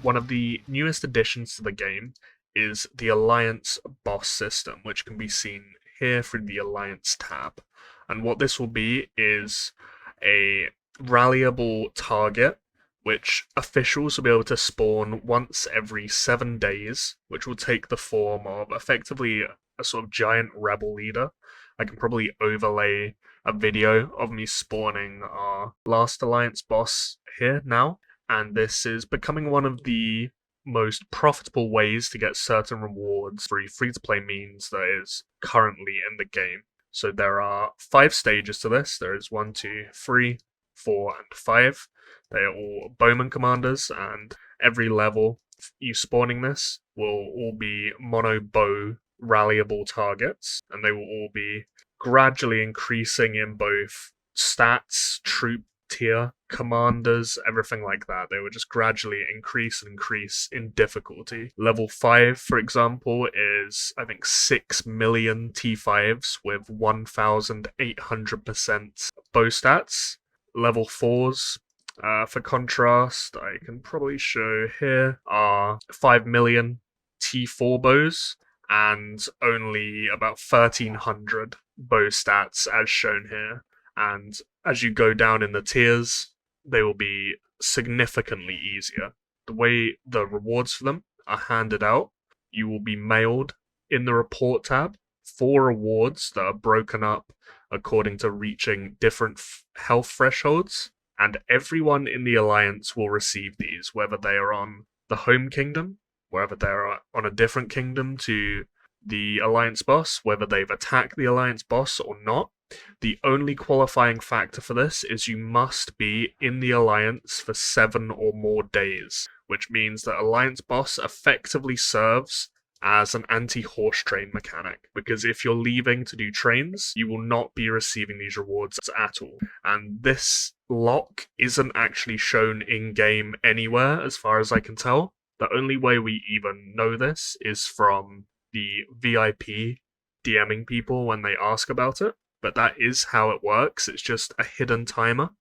One of the newest additions to the game is the Alliance boss system, which can be seen here through the Alliance tab. And what this will be is a rallyable target, which officials will be able to spawn once every 7 days, which will take the form of effectively a sort of giant rebel leader. I can probably overlay a video of me spawning our last Alliance boss here now. And this is becoming one of the most profitable ways to get certain rewards through free-to-play means that is currently in the game. So there are 5 stages to this. There is 1, 2, 3, 4, and 5. They are all bowman commanders, and every level you spawning this will all be mono bow rallyable targets, and they will all be gradually increasing in both stats, troop tier, commanders, everything like that. They will just gradually increase and increase in difficulty. Level 5, for example, is I think 6 million T5s with 1,800% bow stats. Level 4s, for contrast, I can probably show here, are 5 million T4 bows and only about 1,300 bow stats as shown here. And as you go down in the tiers, they will be significantly easier. The way the rewards for them are handed out, you will be mailed in the report tab 4 rewards that are broken up according to reaching different health thresholds, and everyone in the Alliance will receive these, whether they are on the home kingdom, whether they are on a different kingdom to the Alliance boss, whether they've attacked the Alliance boss or not. The only qualifying factor for this is you must be in the Alliance for 7 or more days, which means that Alliance boss effectively serves as an anti-horse train mechanic, because if you're leaving to do trains, you will not be receiving these rewards at all. And this lock isn't actually shown in-game anywhere, as far as I can tell. The only way we even know this is from the VIP DMing people when they ask about it. But that is how it works. It's just a hidden timer.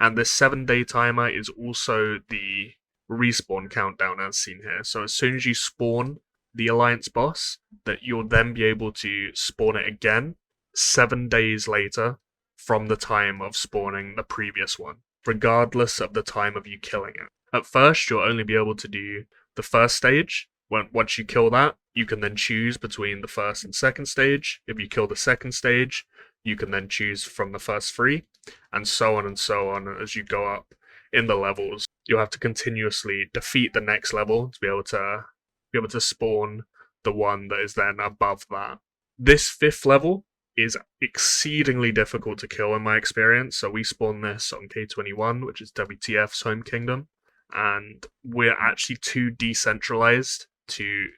And this 7-day timer is also the respawn countdown as seen here. So as soon as you spawn the Alliance boss, that you'll then be able to spawn it again 7 days later from the time of spawning the previous one, regardless of the time of you killing it. At first, you'll only be able to do the first stage. Once you kill that, you can then choose between the first and second stage. If you kill the second stage, you can then choose from the first 3, and so on as you go up in the levels. You'll have to continuously defeat the next level to be able to spawn the one that is then above that. This 5th level is exceedingly difficult to kill in my experience. So we spawn this on K21, which is WTF's home kingdom, and we're actually too decentralized to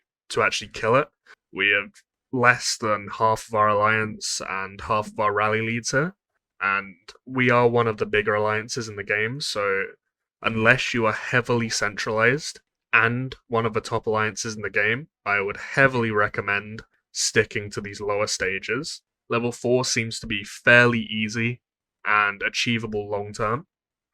actually kill it. We have less than half of our alliance and half of our rally leads here, and we are one of the bigger alliances in the game, so unless you are heavily centralized and one of the top alliances in the game, I would heavily recommend sticking to these lower stages. Level 4 seems to be fairly easy and achievable long term,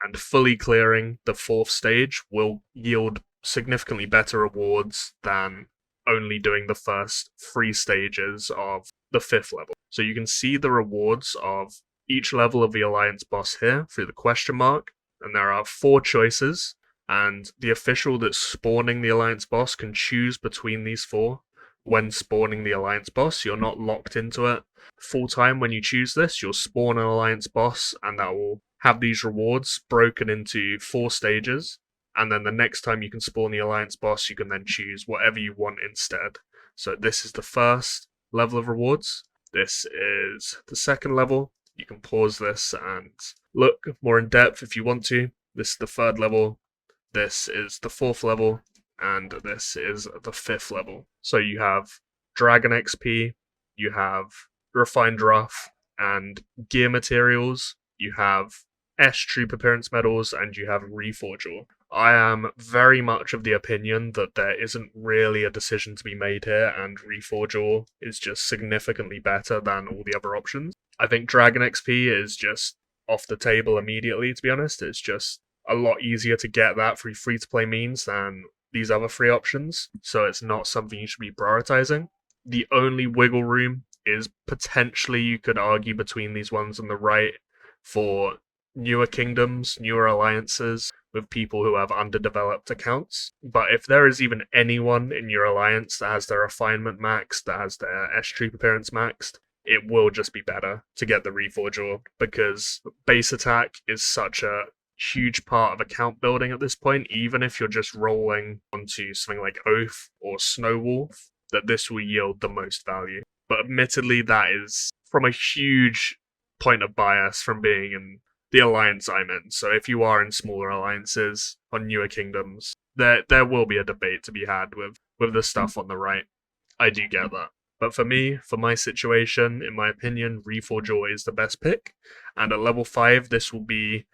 and fully clearing the 4th stage will yield significantly better rewards than only doing the first 3 stages of the 5th level. So you can see the rewards of each level of the Alliance boss here through the question mark, and there are 4 choices, and the official that's spawning the Alliance boss can choose between these 4 when spawning the Alliance boss. You're not locked into it full time when you choose this. You'll spawn an Alliance boss, and that will have these rewards broken into 4 stages. And then the next time you can spawn the Alliance boss, you can then choose whatever you want instead. So this is the first level of rewards. This is the second level. You can pause this and look more in depth if you want to. This is the 3rd level. This is the 4th level. And this is the 5th level. So you have Dragon XP, you have Refined Rough and Gear Materials, you have S Troop Appearance Medals, and you have Reforger. I am very much of the opinion that there isn't really a decision to be made here, and Reforger is just significantly better than all the other options. I think Dragon XP is just off the table immediately, to be honest. It's just a lot easier to get that through free-to-play means than these other free options, so it's not something you should be prioritizing. The only wiggle room is potentially, you could argue, between these ones on the right for newer kingdoms, newer alliances, with people who have underdeveloped accounts. But if there is even anyone in your alliance that has their refinement maxed, that has their S-Troop appearance maxed, it will just be better to get the Reforger, because base attack is such a huge part of account building at this point, even if you're just rolling onto something like Oath or Snowwolf, that this will yield the most value. But admittedly, that is from a huge point of bias from being in the alliance I'm in. So if you are in smaller alliances on newer kingdoms, there will be a debate to be had with the stuff on the right. I do get that. But for me, for my situation, in my opinion, Reforger is the best pick. And at level 5, this will be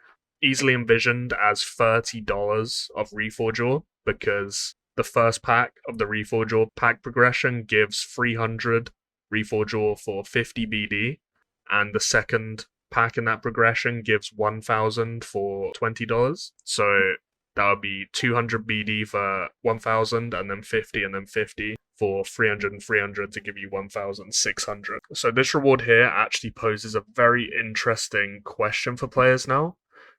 easily envisioned as $30 of Reforger, because the first pack of the Reforger pack progression gives 300 Reforger for 50 BD, and the second pack in that progression gives 1,000 for $20. So that would be 200 BD for 1,000, and then 50 for 300 and 300 to give you 1,600. So this reward here actually poses a very interesting question for players now,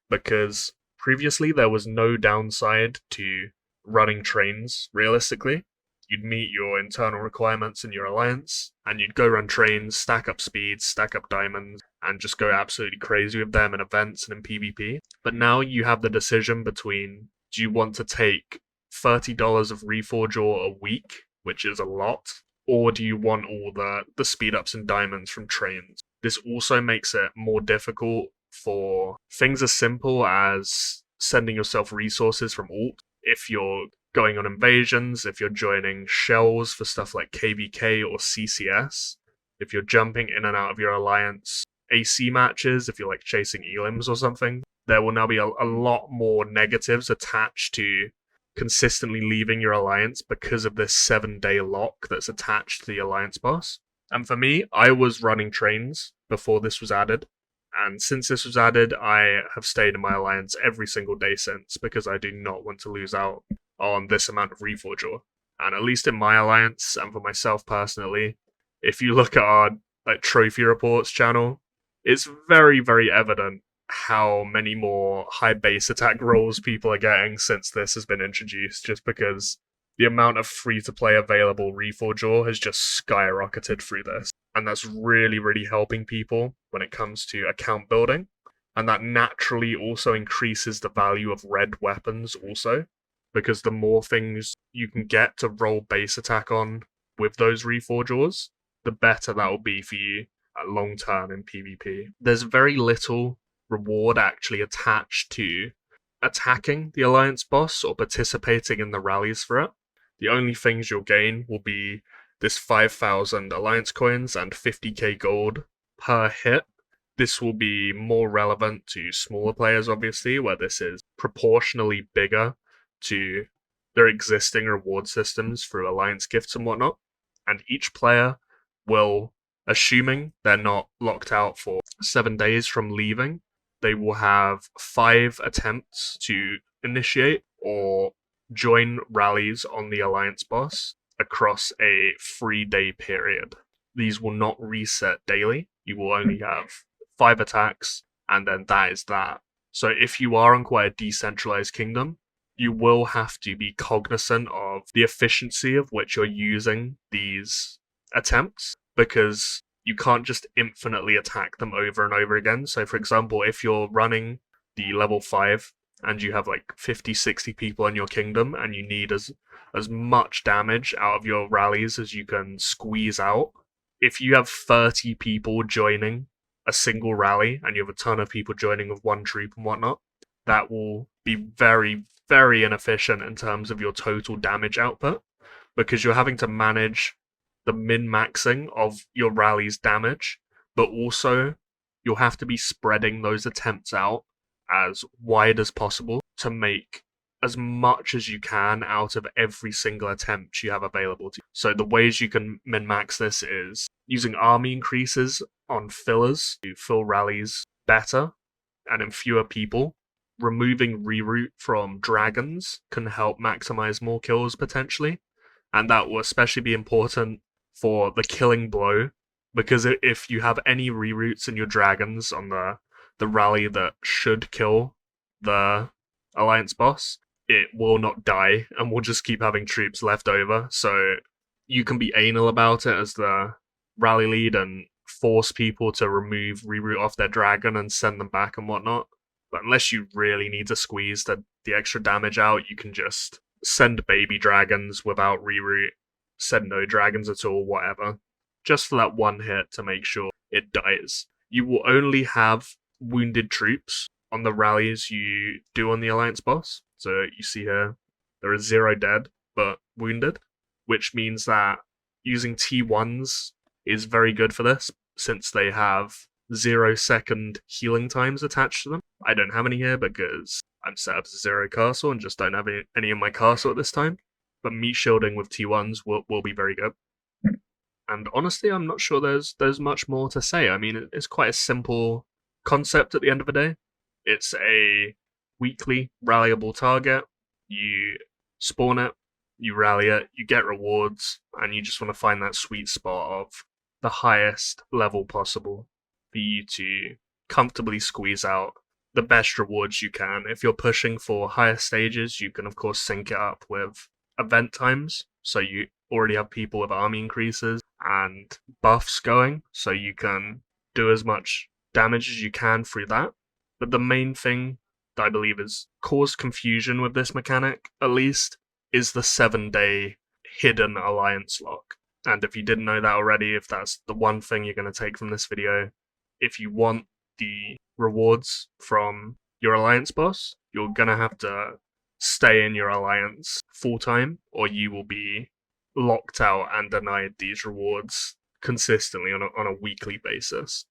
because previously there was no downside to running trains, realistically. You'd meet your internal requirements in your alliance, and you'd go run trains, stack up speeds, stack up diamonds, and just go absolutely crazy with them in events and in PvP. But now you have the decision between, do you want to take $30 of Reforger a week, which is a lot, or do you want all the speed ups and diamonds from trains? This also makes it more difficult for things as simple as sending yourself resources from alt. If you're going on invasions, if you're joining shells for stuff like KVK or CCS, if you're jumping in and out of your alliance AC matches, if you're like chasing elims or something, there will now be a lot more negatives attached to consistently leaving your alliance because of this 7-day lock that's attached to the alliance boss. And for me, I was running trains before this was added, and since this was added, I have stayed in my alliance every single day since, because I do not want to lose out on this amount of Reforger. And at least in my alliance, and for myself personally, if you look at our trophy reports channel, it's very, very evident how many more high base attack rolls people are getting since this has been introduced, just because the amount of free-to-play available Reforger has just skyrocketed through this. And that's really, really helping people when it comes to account building. And that naturally also increases the value of red weapons also, because the more things you can get to roll base attack on with those Reforgers, the better that will be for you at long term in PvP. There's very little reward actually attached to attacking the alliance boss or participating in the rallies for it. The only things you'll gain will be this 5,000 alliance coins and 50k gold per hit. This will be more relevant to smaller players, obviously, where this is proportionally bigger to their existing reward systems through alliance gifts and whatnot. And each player will, assuming they're not locked out for 7 days from leaving, they will have 5 attempts to initiate or join rallies on the alliance boss across a 3-day period. These will not reset daily. You will only have 5 attacks, and then that is that. So if you are on quite a decentralized kingdom, you will have to be cognizant of the efficiency of which you're using these attempts, because you can't just infinitely attack them over and over again. So for example, if you're running the level 5 and you have like 50, 60 people in your kingdom and you need as much damage out of your rallies as you can squeeze out, if you have 30 people joining a single rally and you have a ton of people joining with one troop and whatnot, that will be very, very inefficient in terms of your total damage output, because you're having to manage the min-maxing of your rally's damage, but also you'll have to be spreading those attempts out as wide as possible to make as much as you can out of every single attempt you have available to you. So the ways you can min-max this is using army increases on fillers to fill rallies better and in fewer people. Removing reroute from dragons can help maximize more kills potentially, and that will especially be important for the killing blow, because if you have any reroutes in your dragons on the rally that should kill the alliance boss, it will not die and will just keep having troops left over. So you can be anal about it as the rally lead and force people to remove reroute off their dragon and send them back and whatnot. But unless you really need to squeeze the extra damage out, you can just send baby dragons without reroute, send no dragons at all, whatever. Just for that one hit to make sure it dies. You will only have wounded troops on the rallies you do on the alliance boss. So you see here, there is 0 dead, but wounded, which means that using T1s is very good for this, since they have 0-second healing times attached to them. I don't have any here because I'm set up as a 0 castle and just don't have any in my castle at this time. But meat shielding with T1s will be very good. And honestly, I'm not sure there's much more to say. I mean, it's quite a simple concept at the end of the day. It's a weekly rallyable target. You spawn it, you rally it, you get rewards, and you just want to find that sweet spot of the highest level possible for you to comfortably squeeze out the best rewards you can. If you're pushing for higher stages, you can of course sync it up with event times, so you already have people with army increases and buffs going, so you can do as much damage as you can through that. But the main thing that I believe has caused confusion with this mechanic, at least, is the 7-day hidden alliance lock. And if you didn't know that already, if that's the one thing you're going to take from this video, if you want the rewards from your alliance boss, you're going to have to stay in your alliance full-time, or you will be locked out and denied these rewards consistently on a weekly basis.